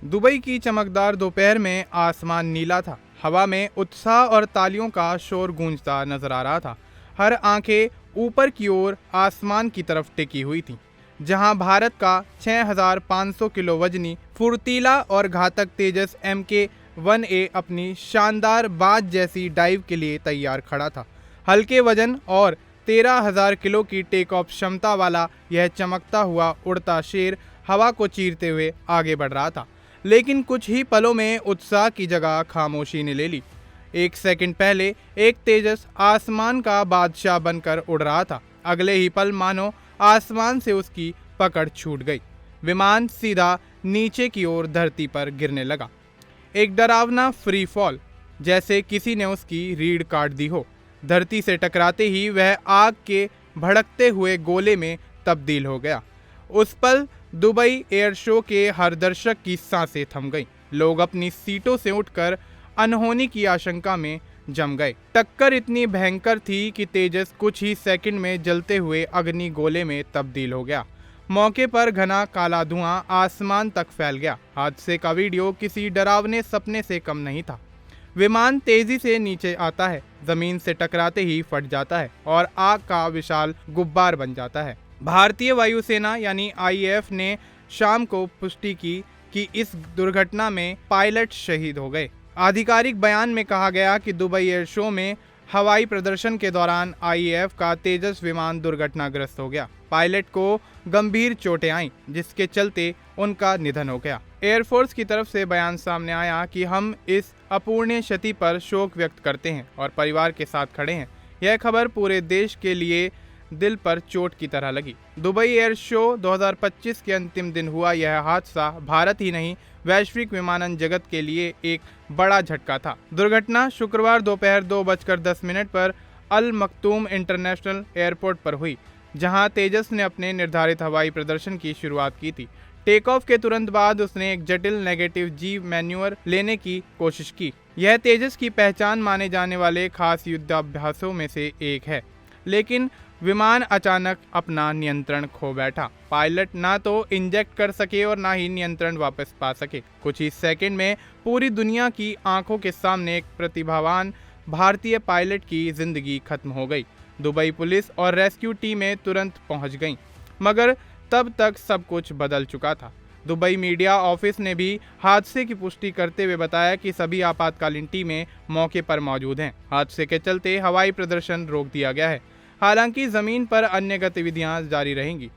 Dubai की चमकदार दोपहर में आसमान नीला था। हवा में उत्साह और तालियों का शोर गूंजता नजर आ रहा था। हर आंखें ऊपर की ओर आसमान की तरफ टिकी हुई थीं, जहां भारत का 6500 किलो वजनी फुर्तीला और घातक तेजस MK-1A अपनी शानदार बाज जैसी डाइव के लिए तैयार खड़ा था। हल्के वजन और 13,000 किलो की टेक ऑफ क्षमता वाला यह चमकता हुआ उड़ता शेर हवा को चीरते हुए आगे बढ़ रहा था। लेकिन कुछ ही पलों में उत्साह की जगह खामोशी ने ले ली। एक सेकंड पहले एक तेजस आसमान का बादशाह बनकर उड़ रहा था। अगले ही पल मानो आसमान से उसकी पकड़ छूट गई। विमान सीधा नीचे की ओर धरती पर गिरने लगा। एक डरावना फ्री फॉल, जैसे किसी ने उसकी रीढ़ काट दी हो। धरती से टकराते ही वह आग के भड़कते हुए गोले में तब्दील हो गया। उस पल दुबई एयर शो के हर दर्शक की सांसें थम गईं। लोग अपनी सीटों से उठकर अनहोनी की आशंका में जम गए। टक्कर इतनी भयंकर थी कि तेजस कुछ ही सेकंड में जलते हुए अग्नि गोले में तब्दील हो गया। मौके पर घना काला धुआं आसमान तक फैल गया। हादसे का वीडियो किसी डरावने सपने से कम नहीं था। विमान तेजी से नीचे आता है, जमीन से टकराते ही फट जाता है और आग का विशाल गुब्बार बन जाता है। भारतीय वायुसेना यानी IAF ने शाम को पुष्टि की कि इस दुर्घटना में पायलट शहीद हो गए। आधिकारिक बयान में कहा गया कि दुबई एयर शो में हवाई प्रदर्शन के दौरान IAF का तेजस विमान दुर्घटनाग्रस्त हो गया। पायलट को गंभीर चोटें आईं, जिसके चलते उनका निधन हो गया। एयरफोर्स की तरफ से बयान सामने आया कि हम इस अपूर्णीय क्षति पर शोक व्यक्त करते हैं और परिवार के साथ खड़े हैं। यह खबर पूरे देश के लिए दिल पर चोट की तरह लगी। दुबई एयर शो 2025 के अंतिम दिन हुआ यह हादसा भारत ही नहीं, वैश्विक विमानन जगत के लिए एक बड़ा झटका था। दुर्घटना शुक्रवार दोपहर 2:10 पर अल मखतूम इंटरनेशनल एयरपोर्ट पर हुई, जहां तेजस ने अपने निर्धारित हवाई प्रदर्शन की शुरुआत की थी। टेक ऑफ के तुरंत बाद उसने एक जटिल नेगेटिव जी मैन्यूवर लेने की कोशिश की। यह तेजस की पहचान माने जाने वाले खास युद्धाभ्यासों में से एक है, लेकिन विमान अचानक अपना नियंत्रण खो बैठा। पायलट ना तो इंजेक्ट कर सके और ना ही नियंत्रण वापस पा सके। कुछ ही सेकंड में पूरी दुनिया की आंखों के सामने एक प्रतिभावान भारतीय पायलट की जिंदगी खत्म हो गई। दुबई पुलिस और रेस्क्यू टीमें तुरंत पहुंच गईं, मगर तब तक सब कुछ बदल चुका था। दुबई मीडिया ऑफिस ने भी हादसे की पुष्टि करते हुए बताया कि सभी आपातकालीन टीमें मौके पर मौजूद हैं। हादसे के चलते हवाई प्रदर्शन रोक दिया गया है। हालांकि जमीन पर अन्य गतिविधियां जारी रहेंगी।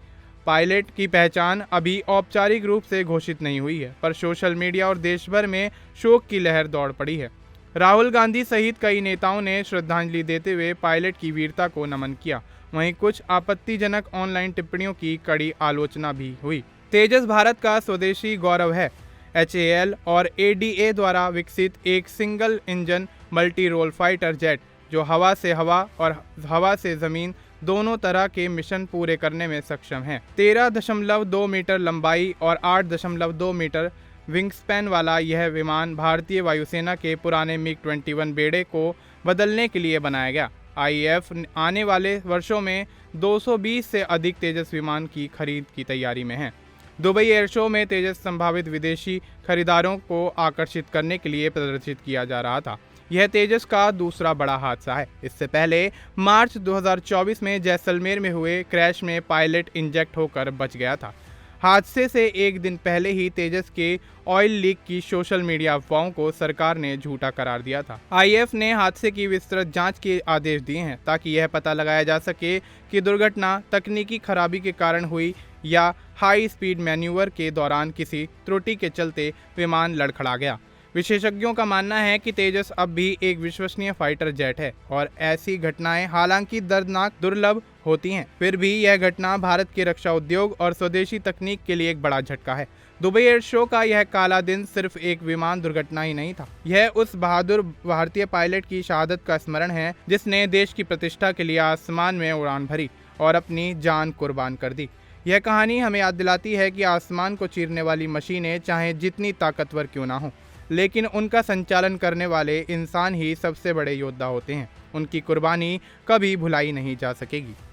पायलट की पहचान अभी औपचारिक रूप से घोषित नहीं हुई है, पर सोशल मीडिया और देश भर में शोक की लहर दौड़ पड़ी है। राहुल गांधी सहित कई नेताओं ने श्रद्धांजलि देते हुए पायलट की वीरता को नमन किया। वहीं कुछ आपत्तिजनक ऑनलाइन टिप्पणियों की कड़ी आलोचना भी हुई। तेजस भारत का स्वदेशी गौरव है। HAL और ADA द्वारा विकसित एक single engine multi role fighter jet, जो हवा से हवा और हवा से जमीन दोनों तरह के मिशन पूरे करने में सक्षम है। 13.2 मीटर लंबाई और 8.2 मीटर विंगस्पैन वाला यह विमान भारतीय वायुसेना के पुराने MiG-21 बेड़े को बदलने के लिए बनाया गया। IAF आने वाले वर्षों में 220 से अधिक तेजस विमान की खरीद की तैयारी में है। दुबई एयर शो में तेजस संभावित विदेशी खरीदारों को आकर्षित करने के लिए प्रदर्शित किया जा रहा था। यह तेजस का दूसरा बड़ा हादसा है। इससे पहले मार्च 2024 में जैसलमेर में हुए क्रैश में पायलट इंजेक्ट होकर बच गया था। हादसे से एक दिन पहले ही तेजस के ऑयल लीक की सोशल मीडिया अफवाहों को सरकार ने झूठा करार दिया था। IAF ने हादसे की विस्तृत जांच के आदेश दिए हैं, ताकि यह पता लगाया जा सके कि दुर्घटना तकनीकी खराबी के कारण हुई या हाई स्पीड मैन्यूवर के दौरान किसी त्रुटि के चलते विमान लड़खड़ा गया। विशेषज्ञों का मानना है कि तेजस अब भी एक विश्वसनीय फाइटर जेट है और ऐसी घटनाएं हालांकि दर्दनाक दुर्लभ होती हैं, फिर भी यह घटना भारत के रक्षा उद्योग और स्वदेशी तकनीक के लिए एक बड़ा झटका है। दुबई एयर शो का यह काला दिन सिर्फ एक विमान दुर्घटना ही नहीं था, यह उस बहादुर भारतीय पायलट की शहादत का स्मरण है, जिसने देश की प्रतिष्ठा के लिए आसमान में उड़ान भरी और अपनी जान कुर्बान कर दी। यह कहानी हमें याद दिलाती है कि आसमान को चीरने वाली मशीनें चाहे जितनी ताकतवर क्यों ना हो, लेकिन उनका संचालन करने वाले इंसान ही सबसे बड़े योद्धा होते हैं। उनकी कुर्बानी कभी भुलाई नहीं जा सकेगी।